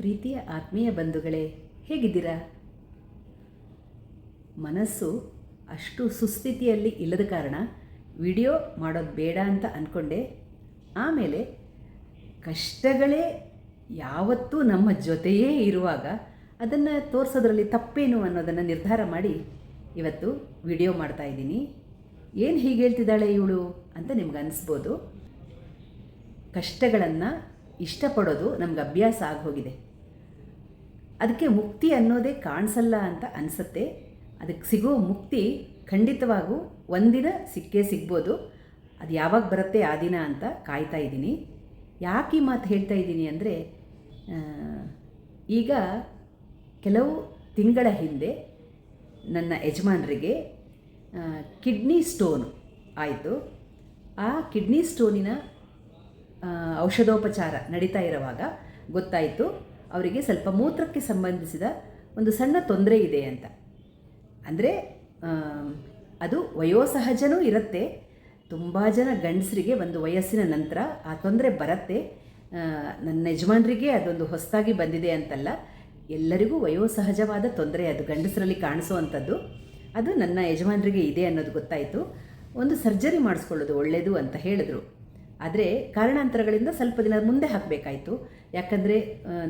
ಪ್ರೀತಿಯ ಆತ್ಮೀಯ ಬಂಧುಗಳೇ, ಹೇಗಿದ್ದೀರಾ? ಮನಸ್ಸು ಅಷ್ಟು ಸುಸ್ಥಿತಿಯಲ್ಲಿ ಇಲ್ಲದ ಕಾರಣ ವಿಡಿಯೋ ಮಾಡೋದು ಬೇಡ ಅಂತ ಅಂದ್ಕೊಂಡೆ. ಆಮೇಲೆ ಕಷ್ಟಗಳೇ ಯಾವತ್ತೂ ನಮ್ಮ ಜೊತೆಯೇ ಇರುವಾಗ ಅದನ್ನು ತೋರಿಸೋದ್ರಲ್ಲಿ ತಪ್ಪೇನು ಅನ್ನೋದನ್ನು ನಿರ್ಧಾರ ಮಾಡಿ ಇವತ್ತು ವಿಡಿಯೋ ಮಾಡ್ತಾಯಿದ್ದೀನಿ. ಏನು ಹೀಗೆ ಹೇಳ್ತಿದ್ದಾಳೆ ಇವಳು ಅಂತ ನಿಮ್ಗೆ ಅನಿಸ್ಬೋದು. ಕಷ್ಟಗಳನ್ನು ಇಷ್ಟಪಡೋದು ನಮ್ಗೆ ಅಭ್ಯಾಸ ಆಗೋಗಿದೆ. ಅದಕ್ಕೆ ಮುಕ್ತಿ ಅನ್ನೋದೇ ಕಾಣಿಸಲ್ಲ ಅಂತ ಅನಿಸುತ್ತೆ. ಅದಕ್ಕೆ ಸಿಗೋ ಮುಕ್ತಿ ಖಂಡಿತವಾಗೂ ಒಂದಿನ ಸಿಕ್ಕೇ ಸಿಗ್ಬೋದು. ಅದು ಯಾವಾಗ ಬರುತ್ತೆ ಆ ದಿನ ಅಂತ ಕಾಯ್ತಾ ಇದ್ದೀನಿ. ಯಾಕೆ ಈ ಮಾತು ಹೇಳ್ತಾ ಇದ್ದೀನಿ ಅಂದರೆ, ಈಗ ಕೆಲವು ತಿಂಗಳ ಹಿಂದೆ ನನ್ನ ಯಜಮಾನರಿಗೆ ಕಿಡ್ನಿ ಸ್ಟೋನ್ ಆಯಿತು. ಆ ಕಿಡ್ನಿ ಸ್ಟೋನಿನ ಔಷಧೋಪಚಾರ ನಡೀತಾ ಇರುವಾಗ ಗೊತ್ತಾಯಿತು ಅವರಿಗೆ ಸ್ವಲ್ಪ ಮೂತ್ರಕ್ಕೆ ಸಂಬಂಧಿಸಿದ ಒಂದು ಸಣ್ಣ ತೊಂದರೆ ಇದೆ ಅಂತ. ಅಂದರೆ ಅದು ವಯೋಸಹಜನೂ ಇರುತ್ತೆ. ತುಂಬ ಜನ ಗಂಡಸರಿಗೆ ಒಂದು ವಯಸ್ಸಿನ ನಂತರ ಆ ತೊಂದರೆ ಬರುತ್ತೆ. ನನ್ನ ಯಜಮಾನರಿಗೆ ಅದೊಂದು ಹೊಸದಾಗಿ ಬಂದಿದೆ ಅಂತಲ್ಲ, ಎಲ್ಲರಿಗೂ ವಯೋಸಹಜವಾದ ತೊಂದರೆ ಅದು ಗಂಡಸರಲ್ಲಿ ಕಾಣಿಸೋವಂಥದ್ದು. ಅದು ನನ್ನ ಯಜಮಾನರಿಗೆ ಇದೆ ಅನ್ನೋದು ಗೊತ್ತಾಯಿತು. ಒಂದು ಸರ್ಜರಿ ಮಾಡಿಸ್ಕೊಳ್ಳೋದು ಒಳ್ಳೆಯದು ಅಂತ ಹೇಳಿದ್ರು. ಆದರೆ ಕಾರಣಾಂತರಗಳಿಂದ ಸ್ವಲ್ಪ ದಿನ ಮುಂದೆ ಹಾಕಬೇಕಾಯಿತು. ಯಾಕಂದರೆ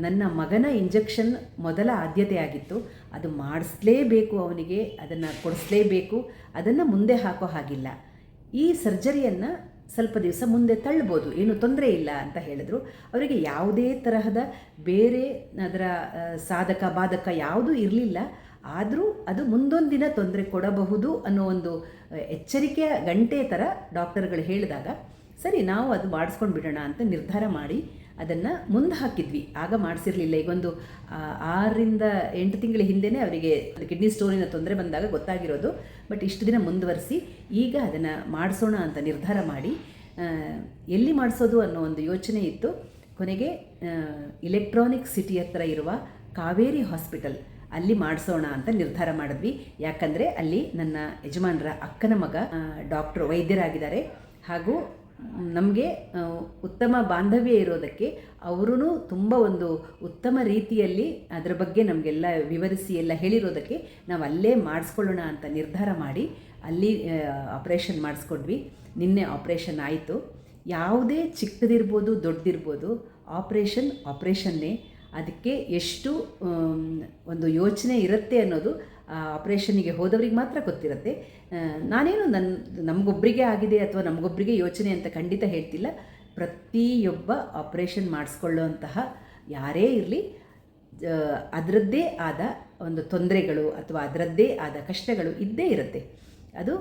ನನ್ನ ಮಗನ ಇಂಜೆಕ್ಷನ್ ಮೊದಲ ಆದ್ಯತೆ ಆಗಿತ್ತು. ಅದು ಮಾಡಿಸ್ಲೇಬೇಕು, ಅವನಿಗೆ ಅದನ್ನು ಕೊಡಿಸ್ಲೇಬೇಕು. ಅದನ್ನು ಮುಂದೆ ಹಾಕೋ ಹಾಗಿಲ್ಲ. ಈ ಸರ್ಜರಿಯನ್ನು ಸ್ವಲ್ಪ ದಿವಸ ಮುಂದೆ ತಳ್ಬೋದು, ಏನು ತೊಂದರೆ ಇಲ್ಲ ಅಂತ ಹೇಳಿದ್ರು. ಅವರಿಗೆ ಯಾವುದೇ ತರಹದ ಬೇರೆ ಅದರ ಸಾಧಕ ಬಾಧಕ ಯಾವುದೂ ಇರಲಿಲ್ಲ. ಆದರೂ ಅದು ಮುಂದೊಂದು ದಿನ ತೊಂದರೆ ಕೊಡಬಹುದು ಅನ್ನೋ ಒಂದು ಎಚ್ಚರಿಕೆಯ ಗಂಟೆ ಥರ ಡಾಕ್ಟರ್ಗಳು ಹೇಳಿದಾಗ ಸರಿ ನಾವು ಅದು ಮಾಡಿಸ್ಕೊಂಡು ಬಿಡೋಣ ಅಂತ ನಿರ್ಧಾರ ಮಾಡಿ ಅದನ್ನು ಮುಂದೆ ಹಾಕಿದ್ವಿ. ಆಗ ಮಾಡಿಸಿರಲಿಲ್ಲ. ಈಗೊಂದು 6-8 ತಿಂಗಳ ಹಿಂದೆಯೇ ಅವರಿಗೆ ಕಿಡ್ನಿ ಸ್ಟೋನಿನ ತೊಂದರೆ ಬಂದಾಗ ಗೊತ್ತಾಗಿರೋದು. ಬಟ್ ಇಷ್ಟು ದಿನ ಮುಂದುವರಿಸಿ ಈಗ ಅದನ್ನು ಮಾಡಿಸೋಣ ಅಂತ ನಿರ್ಧಾರ ಮಾಡಿ ಎಲ್ಲಿ ಮಾಡಿಸೋದು ಅನ್ನೋ ಒಂದು ಯೋಚನೆ ಇತ್ತು. ಕೊನೆಗೆ ಇಲೆಕ್ಟ್ರಾನಿಕ್ ಸಿಟಿ ಹತ್ರ ಇರುವ ಕಾವೇರಿ ಹಾಸ್ಪಿಟಲ್ ಅಲ್ಲಿ ಮಾಡಿಸೋಣ ಅಂತ ನಿರ್ಧಾರ ಮಾಡಿದ್ವಿ. ಯಾಕಂದರೆ ಅಲ್ಲಿ ನನ್ನ ಯಜಮಾನರ ಅಕ್ಕನ ಮಗ ಡಾಕ್ಟ್ರು ವೈದ್ಯರಾಗಿದ್ದಾರೆ. ಹಾಗೂ ನಮಗೆ ಉತ್ತಮ ಬಾಂಧವ್ಯ ಇರೋದಕ್ಕೆ ಅವರೂ ತುಂಬ ಒಂದು ಉತ್ತಮ ರೀತಿಯಲ್ಲಿ ಅದರ ಬಗ್ಗೆ ನಮಗೆಲ್ಲ ವಿವರಿಸಿ ಎಲ್ಲ ಹೇಳಿರೋದಕ್ಕೆ ನಾವು ಅಲ್ಲೇ ಮಾಡಿಸ್ಕೊಳ್ಳೋಣ ಅಂತ ನಿರ್ಧಾರ ಮಾಡಿ ಅಲ್ಲಿ ಆಪ್ರೇಷನ್ ಮಾಡಿಸ್ಕೊಂಡ್ವಿ. ನಿನ್ನೆ ಆಪ್ರೇಷನ್ ಆಯಿತು. ಯಾವುದೇ ಚಿಕ್ಕದಿರ್ಬೋದು ದೊಡ್ಡದಿರ್ಬೋದು, ಆಪ್ರೇಷನ್ನೇ. ಅದಕ್ಕೆ ಎಷ್ಟು ಒಂದು ಯೋಚನೆ ಇರುತ್ತೆ ಅನ್ನೋದು ಆಪ್ರೇಷನ್ನಿಗೆ ಹೋದವ್ರಿಗೆ ಮಾತ್ರ ಗೊತ್ತಿರುತ್ತೆ. ನಾನೇನು ನಮಗೊಬ್ಬರಿಗೆ ಆಗಿದೆ ಅಥವಾ ನಮಗೊಬ್ಬರಿಗೆ ಯೋಚನೆ ಅಂತ ಖಂಡಿತ ಹೇಳ್ತಿಲ್ಲ. ಪ್ರತಿಯೊಬ್ಬ ಆಪ್ರೇಷನ್ ಮಾಡಿಸ್ಕೊಳ್ಳೋಂತಹ ಯಾರೇ ಇರಲಿ ಅದರದ್ದೇ ಆದ ಒಂದು ತೊಂದರೆಗಳು ಅಥವಾ ಅದರದ್ದೇ ಆದ ಕಷ್ಟಗಳು ಇದ್ದೇ ಇರುತ್ತೆ. ಅದು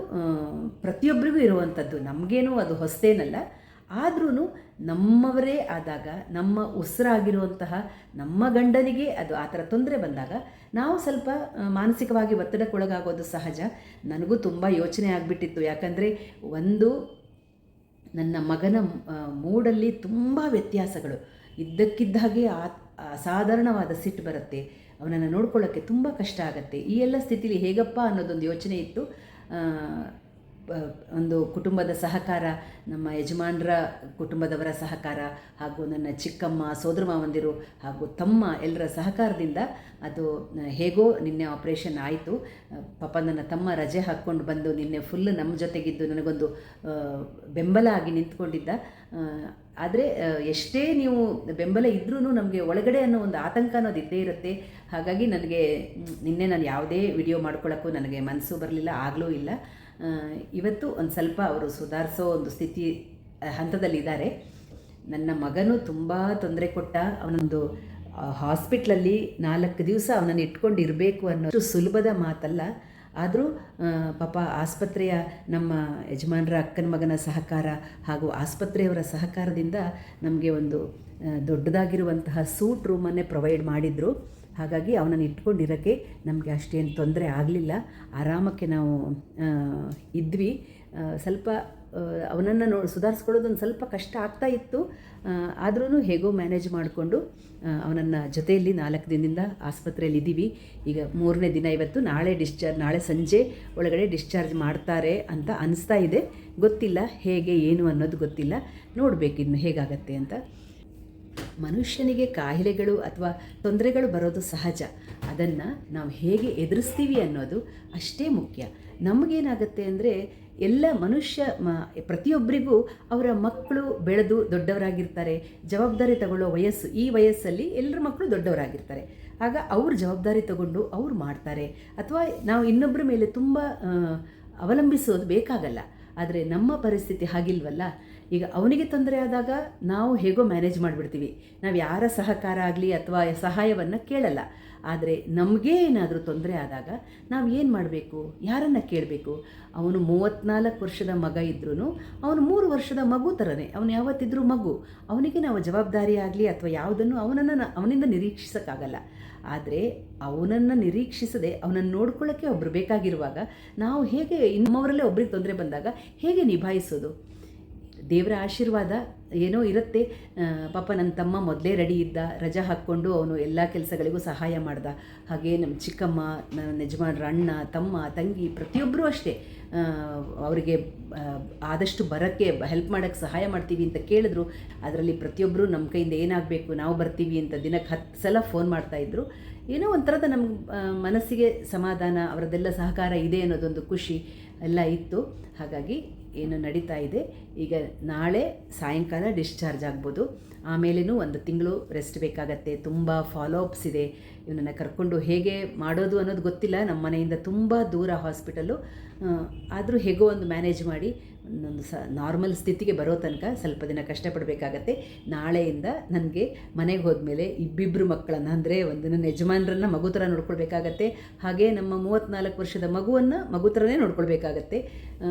ಪ್ರತಿಯೊಬ್ಬರಿಗೂ ಇರುವಂಥದ್ದು. ನಮಗೇನು ಅದು ಹೊಸತೇನಲ್ಲ. ಆದ್ರೂ ನಮ್ಮವರೇ ಆದಾಗ, ನಮ್ಮ ಉಸಿರಾಗಿರುವಂತಹ ನಮ್ಮ ಗಂಡನಿಗೆ ಅದು ಆ ಥರ ತೊಂದರೆ ಬಂದಾಗ ನಾವು ಸ್ವಲ್ಪ ಮಾನಸಿಕವಾಗಿ ಒತ್ತಡಕ್ಕೊಳಗಾಗೋದು ಸಹಜ. ನನಗೂ ತುಂಬ ಯೋಚನೆ ಆಗಿಬಿಟ್ಟಿತ್ತು. ಯಾಕಂದರೆ ನನ್ನ ಮಗನ ಮೂಡಲ್ಲಿ ತುಂಬ ವ್ಯತ್ಯಾಸಗಳು ಇದ್ದಕ್ಕಿದ್ದ ಹಾಗೆ ಅಸಾಧಾರಣವಾದ ಸಿಟ್ಟು ಬರುತ್ತೆ. ಅವನನ್ನು ನೋಡ್ಕೊಳ್ಳೋಕ್ಕೆ ತುಂಬ ಕಷ್ಟ ಆಗುತ್ತೆ. ಈ ಎಲ್ಲ ಸ್ಥಿತಿಲಿ ಹೇಗಪ್ಪ ಅನ್ನೋದೊಂದು ಯೋಚನೆ ಇತ್ತು. ಒಂದು ಕುಟುಂಬದ ಸಹಕಾರ, ನಮ್ಮ ಯಜಮಾನರ ಕುಟುಂಬದವರ ಸಹಕಾರ ಹಾಗೂ ನನ್ನ ಚಿಕ್ಕಮ್ಮ, ಸೋದರ ಮಾವಂದಿರು ಹಾಗೂ ತಮ್ಮ ಎಲ್ಲರ ಸಹಕಾರದಿಂದ ಅದು ಹೇಗೋ ನಿನ್ನೆ ಆಪ್ರೇಷನ್ ಆಯಿತು. ಪಾಪ ನನ್ನ ತಮ್ಮ ರಜೆ ಹಾಕ್ಕೊಂಡು ಬಂದು ನಿನ್ನೆ ಫುಲ್ ನಮ್ಮ ಜೊತೆಗಿದ್ದು ನನಗೊಂದು ಬೆಂಬಲ ಆಗಿ ನಿಂತ್ಕೊಂಡಿದ್ದ. ಆದರೆ ಎಷ್ಟೇ ನೀವು ಬೆಂಬಲ ಇದ್ರೂ ನಮಗೆ ಒಳಗಡೆ ಅನ್ನೋ ಒಂದು ಆತಂಕ ಅನ್ನೋದು ಇದ್ದೇ ಇರುತ್ತೆ. ಹಾಗಾಗಿ ನನಗೆ ನಿನ್ನೆ ನಾನು ಯಾವುದೇ ವಿಡಿಯೋ ಮಾಡ್ಕೊಳ್ಳೋಕ್ಕೂ ನನಗೆ ಮನಸ್ಸು ಬರಲಿಲ್ಲ, ಆಗಲೂ ಇಲ್ಲ. ಇವತ್ತು ಒಂದು ಸ್ವಲ್ಪ ಅವರು ಸುಧಾರಿಸೋ ಒಂದು ಸ್ಥಿತಿ ಹಂತದಲ್ಲಿದ್ದಾರೆ. ನನ್ನ ಮಗನೂ ತುಂಬ ತೊಂದರೆ ಕೊಟ್ಟ. ಅವನೊಂದು ಹಾಸ್ಪಿಟ್ಲಲ್ಲಿ 4 ದಿವಸ ಅವನನ್ನು ಇಟ್ಕೊಂಡು ಇರಬೇಕು ಅನ್ನೋದು ಸುಲಭದ ಮಾತಲ್ಲ. ಆದರೂ ಪಾಪ ಆಸ್ಪತ್ರೆಯ ನಮ್ಮ ಯಜಮಾನರ ಅಕ್ಕನ ಮಗನ ಸಹಕಾರ ಹಾಗೂ ಆಸ್ಪತ್ರೆಯವರ ಸಹಕಾರದಿಂದ ನಮಗೆ ಒಂದು ದೊಡ್ಡದಾಗಿರುವಂತಹ ಸೂಟ್ ರೂಮನ್ನೇ ಪ್ರೊವೈಡ್ ಮಾಡಿದರು. ಹಾಗಾಗಿ ಅವನನ್ನು ಇಟ್ಕೊಂಡಿರೋಕ್ಕೆ ನಮಗೆ ಅಷ್ಟೇನು ತೊಂದರೆ ಆಗಲಿಲ್ಲ. ಆರಾಮಕ್ಕೆ ನಾವು ಇದ್ವಿ. ಸ್ವಲ್ಪ ಅವನನ್ನು ಸುಧಾರಿಸ್ಕೊಳ್ಳೋದೊಂದು ಸ್ವಲ್ಪ ಕಷ್ಟ ಆಗ್ತಾ ಇತ್ತು. ಆದ್ರೂ ಹೇಗೋ ಮ್ಯಾನೇಜ್ ಮಾಡಿಕೊಂಡು ಅವನನ್ನು ಜೊತೆಯಲ್ಲಿ 4 ದಿನದಿಂದ ಆಸ್ಪತ್ರೆಯಲ್ಲಿ ಇದ್ದೀವಿ. ಈಗ 3ನೇ ದಿನ ಇವತ್ತು. ನಾಳೆ ಸಂಜೆ ಒಳಗಡೆ ಡಿಸ್ಚಾರ್ಜ್ ಮಾಡ್ತಾರೆ ಅಂತ ಅನಿಸ್ತಾ ಇದೆ. ಗೊತ್ತಿಲ್ಲ ಹೇಗೆ ಏನು ಅನ್ನೋದು ಗೊತ್ತಿಲ್ಲ. ನೋಡಬೇಕಿನ್ನು ಹೇಗಾಗತ್ತೆ ಅಂತ. ಮನುಷ್ಯನಿಗೆ ಕಾಯಿಲೆಗಳು ಅಥವಾ ತೊಂದರೆಗಳು ಬರೋದು ಸಹಜ. ಅದನ್ನು ನಾವು ಹೇಗೆ ಎದುರಿಸ್ತೀವಿ ಅನ್ನೋದು ಅಷ್ಟೇ ಮುಖ್ಯ. ನಮಗೇನಾಗುತ್ತೆ ಅಂದರೆ ಎಲ್ಲ ಮನುಷ್ಯ ಪ್ರತಿಯೊಬ್ಬರಿಗೂ ಅವರ ಮಕ್ಕಳು ಬೆಳೆದು ದೊಡ್ಡವರಾಗಿರ್ತಾರೆ, ಜವಾಬ್ದಾರಿ ತಗೊಳ್ಳೋ ವಯಸ್ಸು. ಈ ವಯಸ್ಸಲ್ಲಿ ಎಲ್ಲರ ಮಕ್ಕಳು ದೊಡ್ಡವರಾಗಿರ್ತಾರೆ. ಆಗ ಅವ್ರ ಜವಾಬ್ದಾರಿ ತಗೊಂಡು ಅವ್ರು ಮಾಡ್ತಾರೆ. ಅಥವಾ ನಾವು ಇನ್ನೊಬ್ಬರ ಮೇಲೆ ತುಂಬ ಅವಲಂಬಿಸೋದು ಬೇಕಾಗಲ್ಲ. ಆದರೆ ನಮ್ಮ ಪರಿಸ್ಥಿತಿ ಹಾಗಿಲ್ವಲ್ಲ. ಈಗ ಅವನಿಗೆ ತೊಂದರೆ ಆದಾಗ ನಾವು ಹೇಗೋ ಮ್ಯಾನೇಜ್ ಮಾಡಿಬಿಡ್ತೀವಿ. ನಾವು ಯಾರ ಸಹಕಾರ ಆಗಲಿ ಅಥವಾ ಸಹಾಯವನ್ನು ಕೇಳಲ್ಲ. ಆದರೆ ನಮಗೇ ಏನಾದರೂ ತೊಂದರೆ ಆದಾಗ ನಾವು ಏನು ಮಾಡಬೇಕು? ಯಾರನ್ನು ಕೇಳಬೇಕು? ಅವನು 34 ವರ್ಷದ ಮಗ ಇದ್ರೂ ಅವನು 3 ವರ್ಷದ ಮಗು ಥರನೇ. ಅವನು ಯಾವತ್ತಿದ್ರೂ ಮಗು. ಅವನಿಗೆ ನಾವು ಜವಾಬ್ದಾರಿ ಆಗಲಿ ಅಥವಾ ಯಾವುದನ್ನು ಅವನಿಂದ ನಿರೀಕ್ಷಿಸೋಕ್ಕಾಗಲ್ಲ. ಆದರೆ ಅವನನ್ನು ನಿರೀಕ್ಷಿಸದೆ ಅವನನ್ನು ನೋಡ್ಕೊಳ್ಳೋಕ್ಕೆ ಒಬ್ಬರು ಬೇಕಾಗಿರುವಾಗ ನಾವು ಹೇಗೆ ನಮ್ಮವರಲ್ಲೇ ಒಬ್ರಿಗೆ ತೊಂದರೆ ಬಂದಾಗ ಹೇಗೆ ನಿಭಾಯಿಸೋದು? ದೇವರ ಆಶೀರ್ವಾದ ಏನೋ ಇರುತ್ತೆ. ಪಾಪ ನನ್ನ ತಮ್ಮ ಮೊದಲೇ ರೆಡಿ ಇದ್ದ, ರಜಾ ಹಾಕ್ಕೊಂಡು ಅವನು ಎಲ್ಲ ಕೆಲಸಗಳಿಗೂ ಸಹಾಯ ಮಾಡ್ದ. ಹಾಗೆ ನಮ್ಮ ಚಿಕ್ಕಮ್ಮ, ನನ್ನ ಯಜಮಾನ್ರ ಅಣ್ಣ, ತಮ್ಮ, ತಂಗಿ ಪ್ರತಿಯೊಬ್ಬರೂ ಅಷ್ಟೇ ಅವರಿಗೆ ಆದಷ್ಟು ಬರೋಕ್ಕೆ ಹೆಲ್ಪ್ ಮಾಡೋಕ್ಕೆ ಸಹಾಯ ಮಾಡ್ತೀವಿ ಅಂತ ಕೇಳಿದ್ರು. ಅದರಲ್ಲಿ ಪ್ರತಿಯೊಬ್ಬರು ನಮ್ಮ ಕೈಯಿಂದ ಏನಾಗಬೇಕು ನಾವು ಬರ್ತೀವಿ ಅಂತ ದಿನಕ್ಕೆ 10 ಸಲ ಫೋನ್ ಮಾಡ್ತಾಯಿದ್ರು. ಏನೋ ಒಂಥರದ ನಮ್ಗೆ ಮನಸ್ಸಿಗೆ ಸಮಾಧಾನ, ಅವರದ್ದೆಲ್ಲ ಸಹಕಾರ ಇದೆ ಅನ್ನೋದೊಂದು ಖುಷಿ ಎಲ್ಲ ಇತ್ತು. ಹಾಗಾಗಿ ಏನು ನಡೀತಾ ಇದೆ. ಈಗ ನಾಳೆ ಸಾಯಂಕಾಲ ಡಿಸ್ಚಾರ್ಜ್ ಆಗ್ಬೋದು. ಆಮೇಲೇನೂ 1 ತಿಂಗಳು ರೆಸ್ಟ್ ಬೇಕಾಗತ್ತೆ. ತುಂಬ ಫಾಲೋಅಪ್ಸ್ ಇದೆ. ಇವನನ್ನು ಕರ್ಕೊಂಡು ಹೇಗೆ ಮಾಡೋದು ಅನ್ನೋದು ಗೊತ್ತಿಲ್ಲ. ನಮ್ಮ ಮನೆಯಿಂದ ತುಂಬ ದೂರ ಹಾಸ್ಪಿಟಲ್ಲು. ಆದರೂ ಹೇಗೋ ಒಂದು ಮ್ಯಾನೇಜ್ ಮಾಡಿ ಒಂದು ನಾರ್ಮಲ್ ಸ್ಥಿತಿಗೆ ಬರೋ ತನಕ ಸ್ವಲ್ಪ ದಿನ ಕಷ್ಟಪಡಬೇಕಾಗತ್ತೆ. ನಾಳೆಯಿಂದ ನನಗೆ ಮನೆಗೆ ಹೋದ್ಮೇಲೆ ಇಬ್ಬಿಬ್ಬರು ಮಕ್ಕಳನ್ನು, ಅಂದರೆ ಒಂದು ನನ್ನ ಯಜಮಾನ್ರನ್ನ ಮಗು ಥರ ನೋಡ್ಕೊಳ್ಬೇಕಾಗತ್ತೆ. ಹಾಗೆ ನಮ್ಮ 34 ವರ್ಷದ ಮಗುವನ್ನು ಮಗು ಥರನೇ ನೋಡ್ಕೊಳ್ಬೇಕಾಗತ್ತೆ.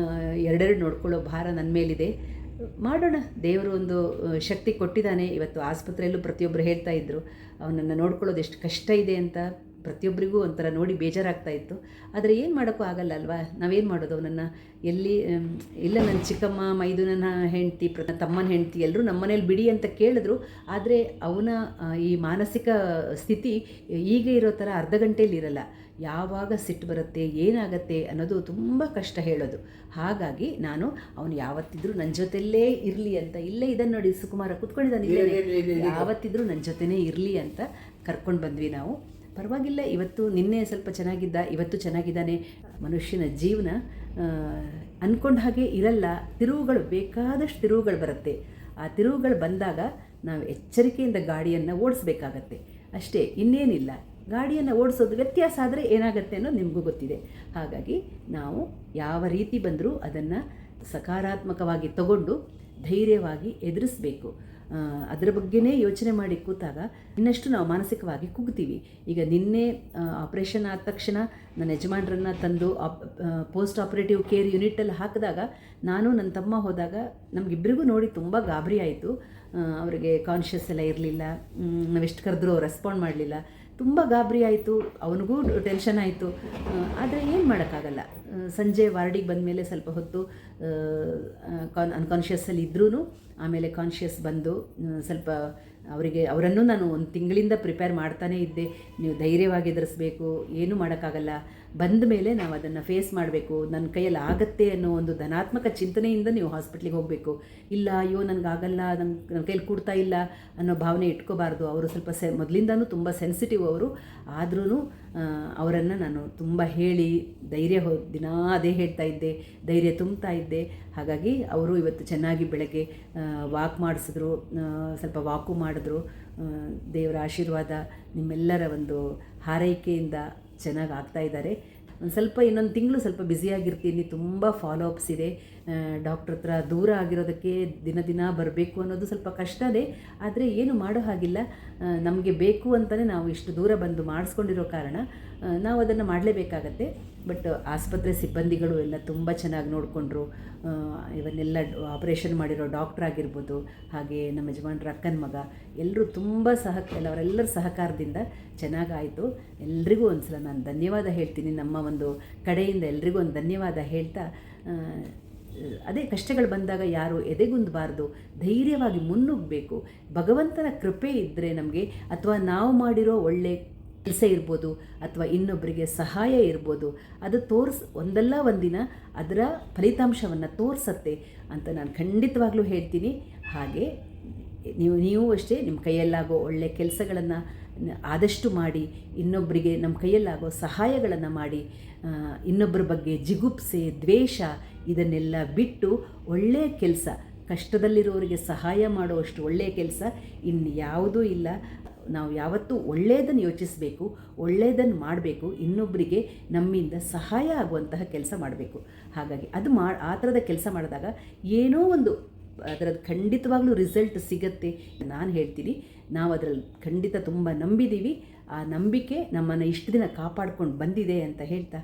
ಎರಡೆರಡು ನೋಡ್ಕೊಳ್ಳೋ ಭಾರ ನನ್ನ ಮೇಲಿದೆ. ಮಾಡೋಣ, ದೇವರು ಒಂದು ಶಕ್ತಿ ಕೊಟ್ಟಿದ್ದಾನೆ. ಇವತ್ತು ಆಸ್ಪತ್ರೆಯಲ್ಲೂ ಪ್ರತಿಯೊಬ್ಬರು ಹೇಳ್ತಾ ಇದ್ದರು ಅವನನ್ನು ನೋಡ್ಕೊಳ್ಳೋದು ಎಷ್ಟು ಕಷ್ಟ ಇದೆ ಅಂತ. ಪ್ರತಿಯೊಬ್ಬರಿಗೂ ಒಂಥರ ನೋಡಿ ಬೇಜಾರಾಗ್ತಾ ಇತ್ತು. ಆದರೆ ಏನು ಮಾಡೋಕ್ಕೂ ಆಗಲ್ಲ ಅಲ್ವಾ? ನಾವೇನು ಮಾಡೋದು? ಅವನನ್ನು ಎಲ್ಲಿ ಇಲ್ಲ, ನನ್ನ ಚಿಕ್ಕಮ್ಮ, ಮೈದುನನ ಹೆಂಡತಿ, ತಮ್ಮನ ಹೆಂಡತಿ ಎಲ್ಲರೂ ನಮ್ಮ ಮನೇಲಿ ಬಿಡಿ ಅಂತ ಕೇಳಿದ್ರು. ಆದರೆ ಅವನ ಈ ಮಾನಸಿಕ ಸ್ಥಿತಿ ಈಗ ಇರೋ ಥರ ಅರ್ಧ ಗಂಟೆಯಲ್ಲಿ ಇರಲ್ಲ. ಯಾವಾಗ ಸಿಟ್ಟು ಬರುತ್ತೆ, ಏನಾಗತ್ತೆ ಅನ್ನೋದು ತುಂಬ ಕಷ್ಟ ಹೇಳೋದು. ಹಾಗಾಗಿ ನಾನು ಅವನು ಯಾವತ್ತಿದ್ರೂ ನನ್ನ ಜೊತೆಯಲ್ಲೇ ಇರಲಿ ಅಂತ, ಇಲ್ಲೇ ಇದನ್ನು ನೋಡಿ ಸುಕುಮಾರ ಕೂತ್ಕೊಂಡಿದ್ದಾನೆ, ಯಾವತ್ತಿದ್ರೂ ನನ್ನ ಜೊತೆನೇ ಇರಲಿ ಅಂತ ಕರ್ಕೊಂಡು ಬಂದ್ವಿ ನಾವು. ಪರವಾಗಿಲ್ಲ, ಇವತ್ತು ನಿನ್ನೆ ಸ್ವಲ್ಪ ಚೆನ್ನಾಗಿದ್ದ, ಇವತ್ತು ಚೆನ್ನಾಗಿದ್ದಾನೆ. ಮನುಷ್ಯನ ಜೀವನ ಅಂದ್ಕೊಂಡ ಹಾಗೆ ಇರಲ್ಲ. ತಿರುವುಗಳು, ಬೇಕಾದಷ್ಟು ತಿರುವುಗಳು ಬರುತ್ತೆ. ಆ ತಿರುವುಗಳು ಬಂದಾಗ ನಾವು ಎಚ್ಚರಿಕೆಯಿಂದ ಗಾಡಿಯನ್ನು ಓಡಿಸ್ಬೇಕಾಗತ್ತೆ ಅಷ್ಟೇ, ಇನ್ನೇನಿಲ್ಲ. ಗಾಡಿಯನ್ನು ಓಡಿಸೋದು ವ್ಯತ್ಯಾಸ ಆದರೆ ಏನಾಗುತ್ತೆ ಅನ್ನೋದು ನಿಮಗೂ ಗೊತ್ತಿದೆ. ಹಾಗಾಗಿ ನಾವು ಯಾವ ರೀತಿ ಬಂದರೂ ಅದನ್ನು ಸಕಾರಾತ್ಮಕವಾಗಿ ತಗೊಂಡು ಧೈರ್ಯವಾಗಿ ಎದುರಿಸಬೇಕು. ಅದರ ಬಗ್ಗೆನೇ ಯೋಚನೆ ಮಾಡಿ ಕೂತಾಗ ಇನ್ನಷ್ಟು ನಾವು ಮಾನಸಿಕವಾಗಿ ಕುಗ್ತೀವಿ. ಈಗ ನಿನ್ನೆ ಆಪ್ರೇಷನ್ ಆದ ತಕ್ಷಣ ನನ್ನ ಯಜಮಾನ್ರನ್ನ ತಂದು ಪೋಸ್ಟ್ ಆಪರೇಟಿವ್ ಕೇರ್ ಯೂನಿಟಲ್ಲಿ ಹಾಕಿದಾಗ ನಾನು ನನ್ನ ತಮ್ಮ ಹೋದಾಗ ನಮಗಿಬ್ಬರಿಗೂ ನೋಡಿ ತುಂಬ ಗಾಬರಿ ಆಯಿತು. ಅವರಿಗೆ ಕಾನ್ಷಿಯಸ್ ಎಲ್ಲ ಇರಲಿಲ್ಲ. ನಾವೆಷ್ಟು ಕರೆದ್ರೂ ರೆಸ್ಪಾಂಡ್ ಮಾಡಲಿಲ್ಲ. ತುಂಬ ಗಾಬರಿ ಆಯಿತು, ಅವನಿಗೂ ಟೆನ್ಷನ್ ಆಯಿತು. ಆದರೆ ಏನು ಮಾಡೋಕ್ಕಾಗಲ್ಲ. ಸಂಜೆ ವಾರ್ಡಿಗೆ ಬಂದಮೇಲೆ ಸ್ವಲ್ಪ ಹೊತ್ತು ಅನ್ಕಾನ್ಷಿಯಸ್ಸಲ್ಲಿ ಇದ್ರೂ ಆಮೇಲೆ ಕಾನ್ಷಿಯಸ್ ಬಂದು ಸ್ವಲ್ಪ ಅವರನ್ನು ನಾನು 1 ತಿಂಗಳಿಂದ ಪ್ರಿಪೇರ್ ಮಾಡ್ತಾನೇ ಇದ್ದೆ. ನೀವು ಧೈರ್ಯವಾಗಿ ಎದುರಿಸಬೇಕು, ಏನೂ ಮಾಡೋಕ್ಕಾಗಲ್ಲ, ಬಂದ ಮೇಲೆ ನಾವು ಅದನ್ನು ಫೇಸ್ ಮಾಡಬೇಕು, ನನ್ನ ಕೈಯಲ್ಲಿ ಆಗತ್ತೆ ಅನ್ನೋ ಒಂದು ಧನಾತ್ಮಕ ಚಿಂತನೆಯಿಂದ ನೀವು ಹಾಸ್ಪಿಟ್ಲಿಗೆ ಹೋಗಬೇಕು. ಇಲ್ಲ, ಅಯ್ಯೋ ನನಗಾಗಲ್ಲ, ನನ್ನ ಕೈಯಲ್ಲಿ ಕೂಡ್ತಾ ಇಲ್ಲ ಅನ್ನೋ ಭಾವನೆ ಇಟ್ಕೋಬಾರ್ದು. ಅವರು ಸ್ವಲ್ಪ ಮೊದಲಿಂದನೂ ತುಂಬ ಸೆನ್ಸಿಟಿವ್ ಅವರು. ಆದ್ರೂ ಅವರನ್ನು ನಾನು ತುಂಬ ಹೇಳಿ ಧೈರ್ಯ ದಿನ ಅದೇ ಹೇಳ್ತಾ ಇದ್ದೆ, ಧೈರ್ಯ ತುಂಬ್ತಾ ಇದ್ದೆ. ಹಾಗಾಗಿ ಅವರು ಇವತ್ತು ಚೆನ್ನಾಗಿ ಬೆಳಗ್ಗೆ ವಾಕ್ ಮಾಡಿಸಿದ್ರು, ಸ್ವಲ್ಪ ವಾಕು ಮಾಡಿದ್ರು. ದೇವರ ಆಶೀರ್ವಾದ, ನಿಮ್ಮೆಲ್ಲರ ಒಂದು ಹಾರೈಕೆಯಿಂದ ಚೆನ್ನಾಗಿ ಆಗ್ತಾ ಇದ್ದಾರೆ. ಒಂದು ಸ್ವಲ್ಪ ಇನ್ನೊಂದು ತಿಂಗಳು ಸ್ವಲ್ಪ ಬ್ಯುಸಿಯಾಗಿರ್ತೀನಿ. ತುಂಬ ಫಾಲೋಅಪ್ಸ್ ಇದೆ. ಡಾಕ್ಟ್ರ್ ಹತ್ರ ದೂರ ಆಗಿರೋದಕ್ಕೆ ದಿನ ಬರಬೇಕು ಅನ್ನೋದು ಸ್ವಲ್ಪ ಕಷ್ಟನೇ. ಆದರೆ ಏನು ಮಾಡೋ ಹಾಗಿಲ್ಲ. ನಮಗೆ ಬೇಕು ಅಂತಲೇ ನಾವು ಇಷ್ಟು ದೂರ ಬಂದು ಮಾಡಿಸ್ಕೊಂಡಿರೋ ಕಾರಣ ನಾವು ಅದನ್ನು ಮಾಡಲೇಬೇಕಾಗತ್ತೆ. ಬಟ್ ಆಸ್ಪತ್ರೆ ಸಿಬ್ಬಂದಿಗಳು ಎಲ್ಲ ತುಂಬ ಚೆನ್ನಾಗಿ ನೋಡಿಕೊಂಡ್ರು. ಇವನ್ನೆಲ್ಲ ಆಪ್ರೇಷನ್ ಮಾಡಿರೋ ಡಾಕ್ಟ್ರ್ ಆಗಿರ್ಬೋದು, ಹಾಗೆ ನಮ್ಮ ಯಜಮಾನ್ರ ಅಕ್ಕನ ಮಗ, ಎಲ್ಲರೂ ತುಂಬ ಅವರೆಲ್ಲರ ಸಹಕಾರದಿಂದ ಚೆನ್ನಾಗಾಯಿತು. ಎಲ್ರಿಗೂ ಒಂದು ಸಲ ನಾನು ಧನ್ಯವಾದ ಹೇಳ್ತೀನಿ. ನಮ್ಮ ಒಂದು ಕಡೆಯಿಂದ ಎಲ್ರಿಗೂ ಒಂದು ಧನ್ಯವಾದ ಹೇಳ್ತಾ, ಅದೇ ಕಷ್ಟಗಳು ಬಂದಾಗ ಯಾರು ಎದೆಗುಂದಬಾರ್ದು, ಧೈರ್ಯವಾಗಿ ಮುನ್ನುಗ್ಗಬೇಕು. ಭಗವಂತನ ಕೃಪೆ ಇದ್ದರೆ ನಮಗೆ, ಅಥವಾ ನಾವು ಮಾಡಿರೋ ಒಳ್ಳೆ ಕೆಲಸ ಇರ್ಬೋದು, ಅಥವಾ ಇನ್ನೊಬ್ಬರಿಗೆ ಸಹಾಯ ಇರ್ಬೋದು, ಅದು ಒಂದಲ್ಲ ಒಂದಿನ ಅದರ ಫಲಿತಾಂಶವನ್ನು ತೋರಿಸತ್ತೆ ಅಂತ ನಾನು ಖಂಡಿತವಾಗ್ಲೂ ಹೇಳ್ತೀನಿ. ಹಾಗೆ ನೀವು ಅಷ್ಟೇ ನಿಮ್ಮ ಕೈಯಲ್ಲಾಗೋ ಒಳ್ಳೆಯ ಕೆಲಸಗಳನ್ನು ಆದಷ್ಟು ಮಾಡಿ, ಇನ್ನೊಬ್ಬರಿಗೆ ನಮ್ಮ ಕೈಯಲ್ಲಾಗೋ ಸಹಾಯಗಳನ್ನು ಮಾಡಿ, ಇನ್ನೊಬ್ಬರ ಬಗ್ಗೆ ಜಿಗುಪ್ಸೆ, ದ್ವೇಷ ಇದನ್ನೆಲ್ಲ ಬಿಟ್ಟು ಒಳ್ಳೆಯ ಕೆಲಸ, ಕಷ್ಟದಲ್ಲಿರೋರಿಗೆ ಸಹಾಯ ಮಾಡುವಷ್ಟು ಒಳ್ಳೆಯ ಕೆಲಸ ಇನ್ಯಾವುದೂ ಇಲ್ಲ. ನಾವು ಯಾವತ್ತೂ ಒಳ್ಳೆಯದನ್ನು ಯೋಚಿಸಬೇಕು, ಒಳ್ಳೆಯದನ್ನು ಮಾಡಬೇಕು, ಇನ್ನೊಬ್ಬರಿಗೆ ನಮ್ಮಿಂದ ಸಹಾಯ ಆಗುವಂತಹ ಕೆಲಸ ಮಾಡಬೇಕು. ಹಾಗಾಗಿ ಅದು ಆ ಥರದ ಕೆಲಸ ಮಾಡಿದಾಗ ಏನೋ ಒಂದು ಅದರದ್ದು ಖಂಡಿತವಾಗ್ಲೂ ರಿಸಲ್ಟ್ ಸಿಗತ್ತೆ. ನಾನು ಹೇಳ್ತೀನಿ, ನಾವು ಅದರಲ್ಲಿ ಖಂಡಿತ ತುಂಬ ನಂಬಿದ್ದೀವಿ. ಆ ನಂಬಿಕೆ ನಮ್ಮನ್ನು ಇಷ್ಟು ದಿನ ಕಾಪಾಡ್ಕೊಂಡು ಬಂದಿದೆ ಅಂತ ಹೇಳ್ತಾ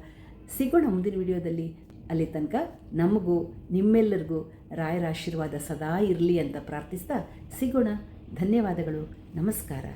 ಸಿಗೋಣ ಮುಂದಿನ ವಿಡಿಯೋದಲ್ಲಿ. ಅಲ್ಲಿ ತನಕ ನಮಗೂ ನಿಮ್ಮೆಲ್ಲರಿಗೂ ರಾಯರ ಆಶೀರ್ವಾದ ಸದಾ ಇರಲಿ ಅಂತ ಪ್ರಾರ್ಥಿಸ್ತಾ ಸಿಗೋಣ. ಧನ್ಯವಾದಗಳು. ನಮಸ್ಕಾರ.